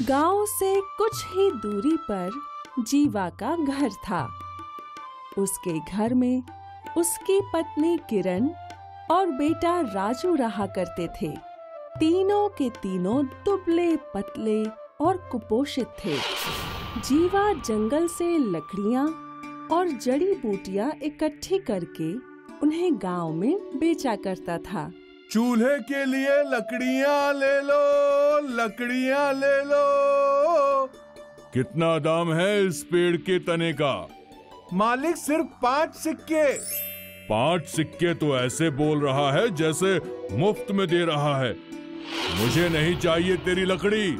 गांव से कुछ ही दूरी पर जीवा का घर था। उसके घर में उसकी पत्नी किरण और बेटा राजू रहा करते थे। तीनों के तीनों दुबले पतले और कुपोषित थे। जीवा जंगल से लकड़ियां और जड़ी बूटियां इकट्ठी करके उन्हें गांव में बेचा करता था। चूल्हे के लिए लकड़ियां ले लो, लकड़ियां ले लो। कितना दाम है इस पेड़ के तने का? मालिक सिर्फ 5 सिक्के। 5 सिक्के तो ऐसे बोल रहा है जैसे मुफ्त में दे रहा है। मुझे नहीं चाहिए तेरी लकड़ी,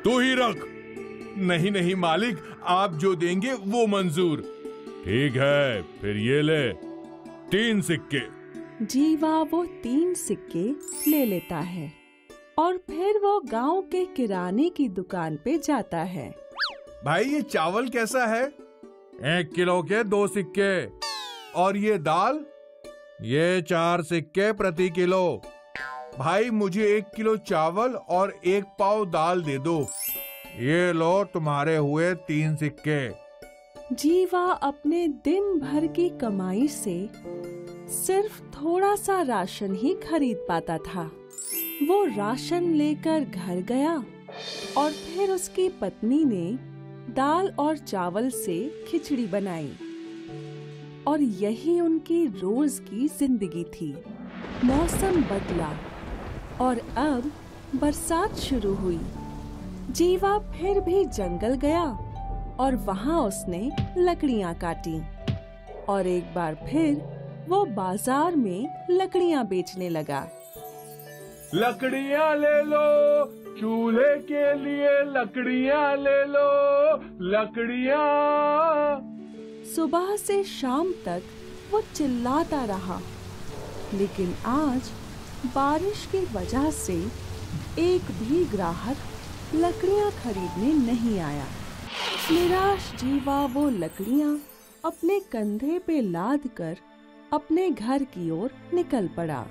तू ही रख। नहीं नहीं मालिक, आप जो देंगे वो मंजूर। ठीक है, फिर ये ले 3 सिक्के। जीवा वो 3 सिक्के ले लेता है और फिर वो गांव के किराने की दुकान पे जाता है। भाई ये चावल कैसा है? 1 किलो के 2 सिक्के। और ये दाल? ये 4 सिक्के प्रति किलो। भाई मुझे 1 किलो चावल और 1 पाव दाल दे दो। ये लो तुम्हारे हुए 3 सिक्के। जीवा अपने दिन भर की कमाई से सिर्फ थोड़ा सा राशन ही खरीद पाता था। वो राशन लेकर घर गया और फिर उसकी पत्नी ने दाल और चावल से खिचड़ी बनाई और यही उनकी रोज की जिंदगी थी। मौसम बदला और अब बरसात शुरू हुई। जीवा फिर भी जंगल गया और वहाँ उसने लकड़ियाँ काटी और एक बार फिर वो बाजार में लकड़ियाँ बेचने लगा। लकड़ियाँ ले लो, चूल्हे के लिए लकड़ियाँ ले लो, लकड़ियाँ। सुबह से शाम तक वो चिल्लाता रहा, लेकिन आज बारिश की वजह से एक भी ग्राहक लकड़ियाँ खरीदने नहीं आया। निराश जीवा वो लकड़ियाँ अपने कंधे पे लाद कर अपने घर की ओर निकल पड़ा।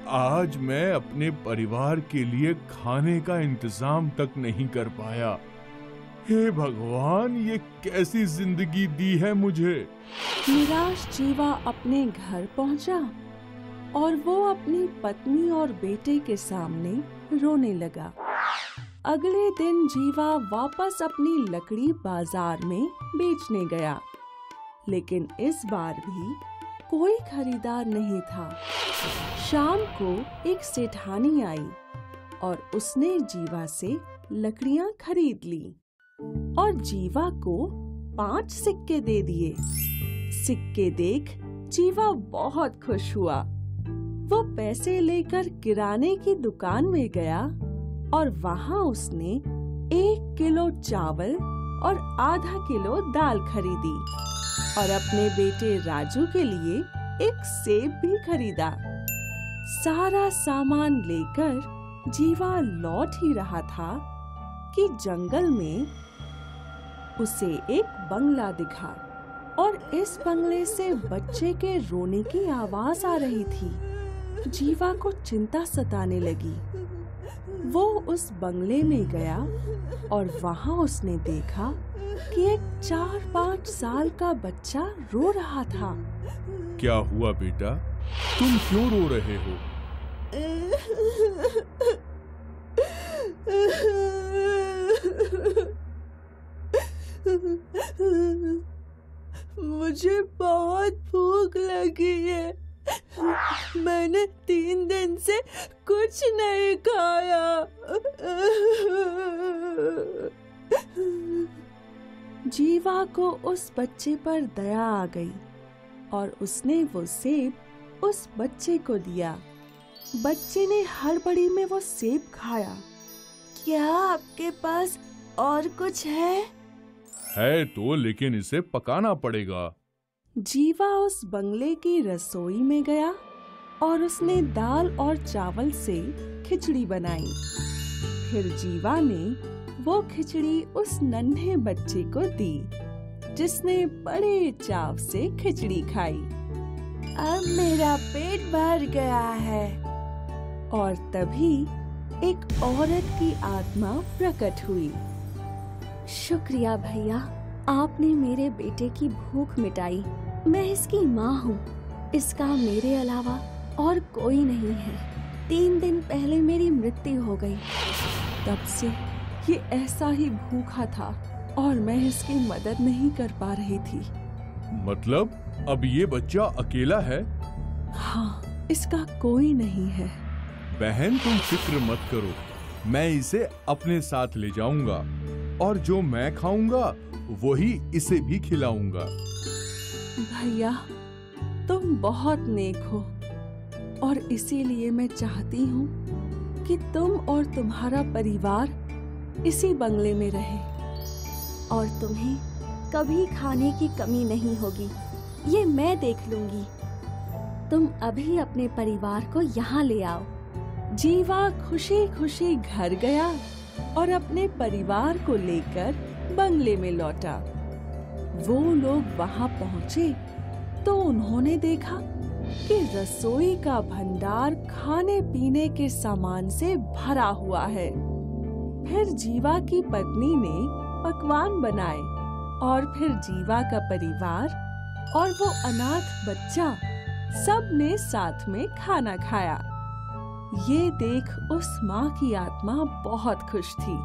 आज मैं अपने परिवार के लिए खाने का इंतजाम तक नहीं कर पाया। हे भगवान, ये कैसी जिंदगी दी है मुझे। निराश जीवा अपने घर पहुंचा और वो अपनी पत्नी और बेटे के सामने रोने लगा। अगले दिन जीवा वापस अपनी लकड़ी बाजार में बेचने गया, लेकिन इस बार भी कोई खरीदार नहीं था। शाम को एक सेठानी आई और उसने जीवा से लकड़ियां खरीद ली और जीवा को 5 सिक्के दे दिए। सिक्के देख जीवा बहुत खुश हुआ। वो पैसे लेकर किराने की दुकान में गया और वहाँ उसने 1 किलो चावल और आधा किलो दाल खरीदी और अपने बेटे राजू के लिए एक सेब भी खरीदा। सारा सामान लेकर जीवा लौट ही रहा था कि जंगल में उसे एक बंगला दिखा और इस बंगले से बच्चे के रोने की आवाज आ रही थी। जीवा को चिंता सताने लगी। वो उस बंगले में गया और वहाँ उसने देखा कि एक 4-5 साल का बच्चा रो रहा था। क्या हुआ बेटा, तुम क्यों रो रहे हो? मुझे बहुत भूख लगी है। मैंने 3 दिन से कुछ नहीं खाया। जीवा को उस बच्चे पर दया आ गई और उसने वो सेब उस बच्चे को दिया। बच्चे ने हड़बड़ी में वो सेब खाया। क्या आपके पास और कुछ है? है तो, लेकिन इसे पकाना पड़ेगा। जीवा उस बंगले की रसोई में गया और उसने दाल और चावल से खिचड़ी बनाई। फिर जीवा ने वो खिचड़ी उस नन्हे बच्चे को दी, जिसने बड़े चाव से खिचड़ी खाई। अब मेरा पेट भर गया है। और तभी एक औरत की आत्मा प्रकट हुई। शुक्रिया भैया, आपने मेरे बेटे की भूख मिटाई। मैं इसकी माँ हूँ। इसका मेरे अलावा और कोई नहीं है। 3 दिन पहले मेरी मृत्यु हो गई। तब से ये ऐसा ही भूखा था और मैं इसकी मदद नहीं कर पा रही थी। मतलब अब ये बच्चा अकेला है? हाँ, इसका कोई नहीं है। बहन तुम फिक्र मत करो, मैं इसे अपने साथ ले जाऊंगा और जो मैं खाऊंगा वही इसे भी खिलाऊंगा। भैया, तुम बहुत नेक हो और इसीलिए मैं चाहती हूँ कि तुम और तुम्हारा परिवार इसी बंगले में रहे और तुम्हें कभी खाने की कमी नहीं होगी, ये मैं देख लूंगी। तुम अभी अपने परिवार को यहाँ ले आओ। जीवा खुशी खुशी घर गया और अपने परिवार को लेकर बंगले में लौटा। वो लोग वहां पहुंचे तो उन्होंने देखा कि रसोई का भंडार खाने पीने के सामान से भरा हुआ है। फिर जीवा की पत्नी ने पकवान बनाए और फिर जीवा का परिवार और वो अनाथ बच्चा सब ने साथ में खाना खाया। ये देख उस माँ की आत्मा बहुत खुश थी,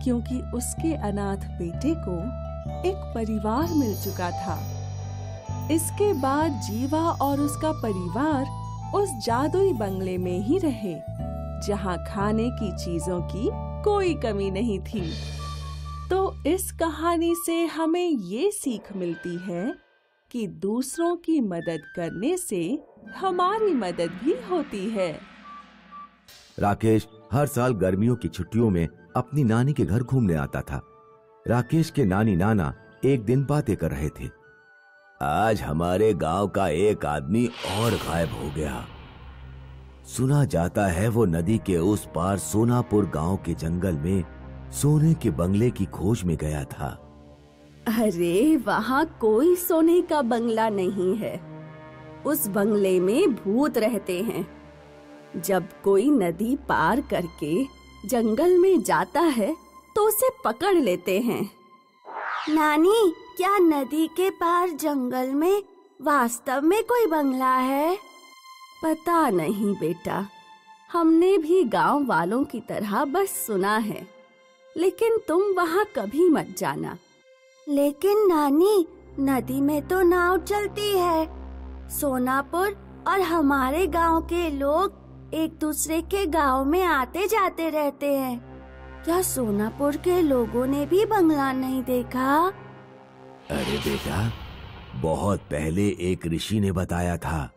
क्योंकि उसके अनाथ बेटे को एक परिवार मिल चुका था। इसके बाद जीवा और उसका परिवार उस जादुई बंगले में ही रहे, जहाँ खाने की चीजों की कोई कमी नहीं थी। तो इस कहानी से हमें ये सीख मिलती है कि दूसरों की मदद करने से हमारी मदद भी होती है। राकेश हर साल गर्मियों की छुट्टियों में अपनी नानी के घर घूमने आता था। राकेश के नानी नाना एक दिन बातें कर रहे थे। आज हमारे गांव का एक आदमी और गायब हो गया। सुना जाता है वो नदी के उस पार सोनापुर गांव के जंगल में सोने के बंगले की खोज में गया था। अरे वहाँ कोई सोने का बंगला नहीं है। उस बंगले में भूत रहते हैं। जब कोई नदी पार करके जंगल में जाता है तो उसे पकड़ लेते हैं। नानी, क्या नदी के पार जंगल में वास्तव में कोई बंगला है? पता नहीं बेटा, हमने भी गांव वालों की तरह बस सुना है, लेकिन तुम वहाँ कभी मत जाना। लेकिन नानी, नदी में तो नाव चलती है। सोनापुर और हमारे गांव के लोग एक दूसरे के गांव में आते जाते रहते हैं। क्या सोनापुर के लोगों ने भी बंगला नहीं देखा? अरे बेटा, बहुत पहले एक ऋषि ने बताया था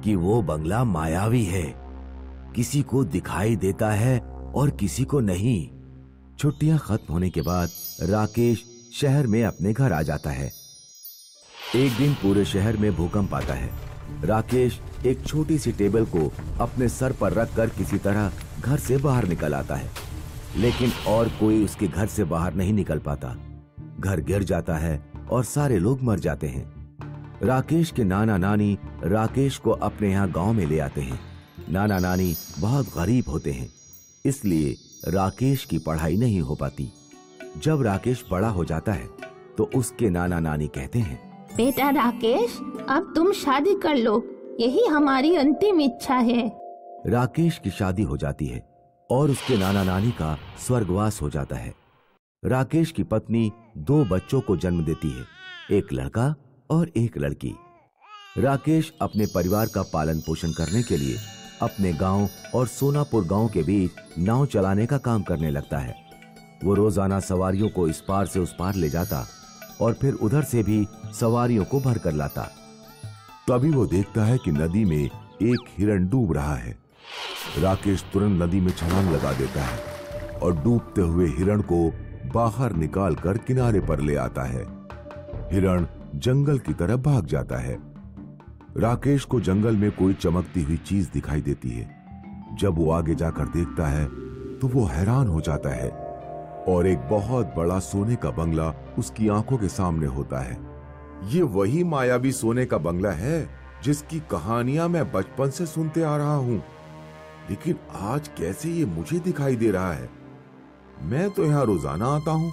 कि वो बंगला मायावी है, किसी को दिखाई देता है और किसी को नहीं। छुट्टियां खत्म होने के बाद राकेश शहर में अपने घर आ जाता है। एक दिन पूरे शहर में भूकंप आता है। राकेश एक छोटी सी टेबल को अपने सर पर रखकर किसी तरह घर से बाहर निकल आता है, लेकिन और कोई उसके घर से बाहर नहीं निकल पाता। घर गिर जाता है और सारे लोग मर जाते हैं। राकेश के नाना नानी राकेश को अपने यहाँ गांव में ले आते हैं। नाना नानी बहुत गरीब होते हैं, इसलिए राकेश की पढ़ाई नहीं हो पाती। जब राकेश बड़ा हो जाता है तो उसके नाना नानी कहते हैं, बेटा राकेश, अब तुम शादी कर लो, यही हमारी अंतिम इच्छा है। राकेश की शादी हो जाती है और उसके नाना नानी का स्वर्गवास हो जाता है। राकेश की पत्नी 2 बच्चों को जन्म देती है, एक लड़का और एक लड़की। राकेश अपने परिवार का पालन पोषण करने के लिए अपने गांव और सोनापुर गांव के बीच नाव चलाने का काम करने लगता है। वो रोजाना सवारियों को इस पार से उस पार ले जाता और फिर उधर से भी सवारियों को भर कर लाता। तभी वो देखता है कि नदी में एक हिरण डूब रहा है। राकेश तुरंत नदी में छलांग लगा देता है और डूबते हुए हिरण को बाहर निकालकर किनारे पर ले आता है। हिरण जंगल की तरफ भाग जाता है। राकेश को जंगल में कोई चमकती हुई चीज दिखाई देती है। जब वो आगे जाकर देखता है तो वो हैरान हो जाता है और एक बहुत बड़ा सोने का बंगला उसकी आंखों के सामने होता है। ये वही मायावी सोने का बंगला है जिसकी कहानियां मैं बचपन से सुनते आ रहा हूँ। लेकिन आज कैसे ये मुझे दिखाई दे रहा है? मैं तो यहाँ रोजाना आता हूँ।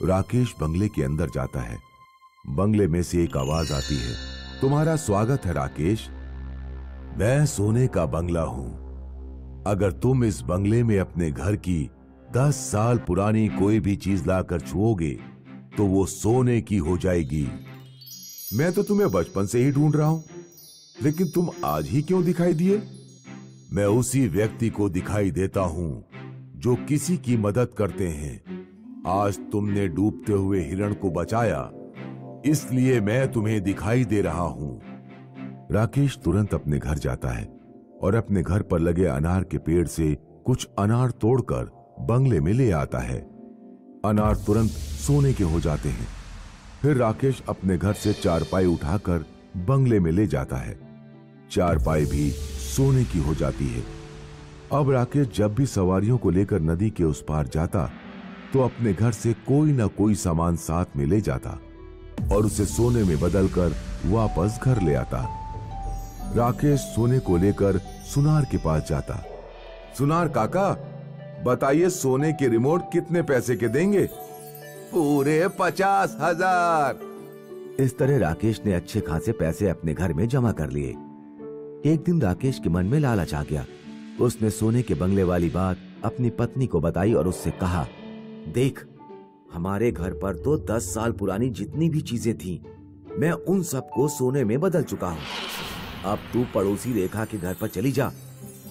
राकेश बंगले के अंदर जाता है। बंगले में से एक आवाज आती है, तुम्हारा स्वागत है राकेश। मैं सोने का बंगला हूं। अगर तुम इस बंगले में अपने घर की 10 साल पुरानी कोई भी चीज लाकर छुओगे तो वो सोने की हो जाएगी। मैं तो तुम्हें बचपन से ही ढूंढ रहा हूं, लेकिन तुम आज ही क्यों दिखाई दिए? मैं उसी व्यक्ति को दिखाई देता हूं जो किसी की मदद करते हैं। आज तुमने डूबते हुए हिरण को बचाया, इसलिए मैं तुम्हें दिखाई दे रहा हूं। राकेश तुरंत अपने घर जाता है और अपने घर पर लगे अनार के पेड़ से कुछ अनार तोड़कर बंगले में ले आता है। अनार तुरंत सोने के हो जाते हैं। फिर राकेश अपने घर से चारपाई उठाकर बंगले में ले जाता है। चारपाई भी सोने की हो जाती है। अब राकेश जब भी सवारियों को लेकर नदी के उस पार जाता तो अपने घर से कोई ना कोई सामान साथ में ले जाता और उसे सोने में बदलकर वापस घर ले आता। राकेश सोने को लेकर सुनार के पास जाता। सुनार काका, बताइए सोने के रिमोट कितने पैसे के देंगे? पूरे 50,000। इस तरह राकेश ने अच्छे खासे पैसे अपने घर में जमा कर लिए। एक दिन राकेश के मन में लालच आ गया। उसने सोने के बंगले वाली बात अपनी पत्नी को बताई और उससे कहा, देख, हमारे घर पर तो 10 साल पुरानी जितनी भी चीजें थीं, मैं उन सबको सोने में बदल चुका हूँ। अब तू पड़ोसी रेखा के घर पर चली जा।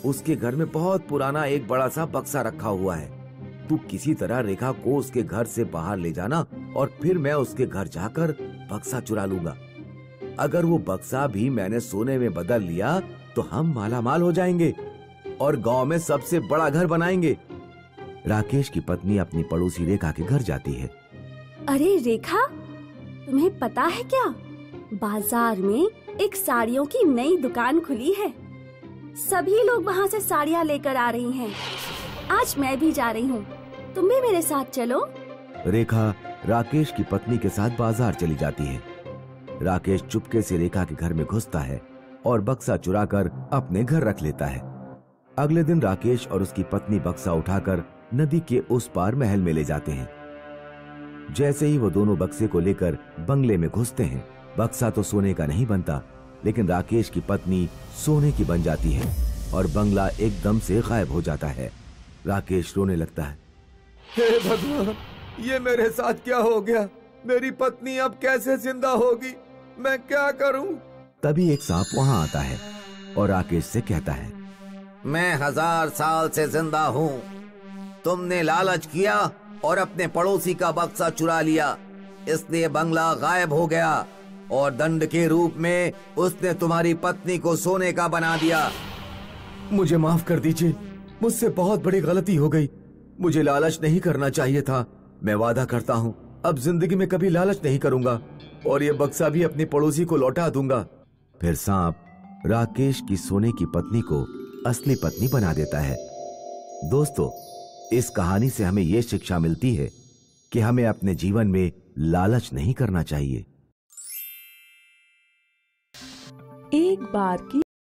उसके घर में बहुत पुराना एक बड़ा सा बक्सा रखा हुआ है। तू किसी तरह रेखा को उसके घर से बाहर ले जाना और फिर मैं उसके घर जाकर बक्सा चुरा लूंगा। अगर वो बक्सा भी मैंने सोने में बदल लिया तो हम मालामाल हो जाएंगे और गांव में सबसे बड़ा घर बनाएंगे। राकेश की पत्नी अपनी पड़ोसी रेखा के घर जाती है। अरे रेखा, तुम्हें पता है क्या, बाजार में एक साड़ियों की नई दुकान खुली है। सभी लोग वहाँ से साड़ियाँ लेकर आ रही हैं। आज मैं भी जा रही हूँ, तुम भी मेरे साथ चलो। रेखा राकेश की पत्नी के साथ बाजार चली जाती है। राकेश चुपके से रेखा के घर में घुसता है और बक्सा चुराकर अपने घर रख लेता है। अगले दिन राकेश और उसकी पत्नी बक्सा उठाकर नदी के उस पार महल में ले जाते हैं। जैसे ही वो दोनों बक्से को लेकर बंगले में घुसते हैं, बक्सा तो सोने का नहीं बनता, लेकिन राकेश की पत्नी सोने की बन जाती है और बंगला एकदम से गायब हो जाता है। राकेश रोने लगता है। हे भगवान, ये मेरे साथ क्या हो गया? मेरी पत्नी अब कैसे जिंदा होगी? मैं क्या करूं? तभी एक सांप वहां आता है और राकेश से कहता है, मैं 1000 साल से जिंदा हूँ। तुमने लालच किया और अपने पड़ोसी का बक्सा चुरा लिया, इसलिए बंगला गायब हो गया और दंड के रूप में उसने तुम्हारी पत्नी को सोने का बना दिया। मुझे माफ कर दीजिए, मुझसे बहुत बड़ी गलती हो गई। मुझे लालच नहीं करना चाहिए था। मैं वादा करता हूँ अब जिंदगी में कभी लालच नहीं करूंगा और ये बक्सा भी अपनी पड़ोसी को लौटा दूंगा। फिर सांप राकेश की सोने की पत्नी को असली पत्नी बना देता है। दोस्तों, इस कहानी से हमें यह शिक्षा मिलती है कि हमें अपने जीवन में लालच नहीं करना चाहिए। एक बार की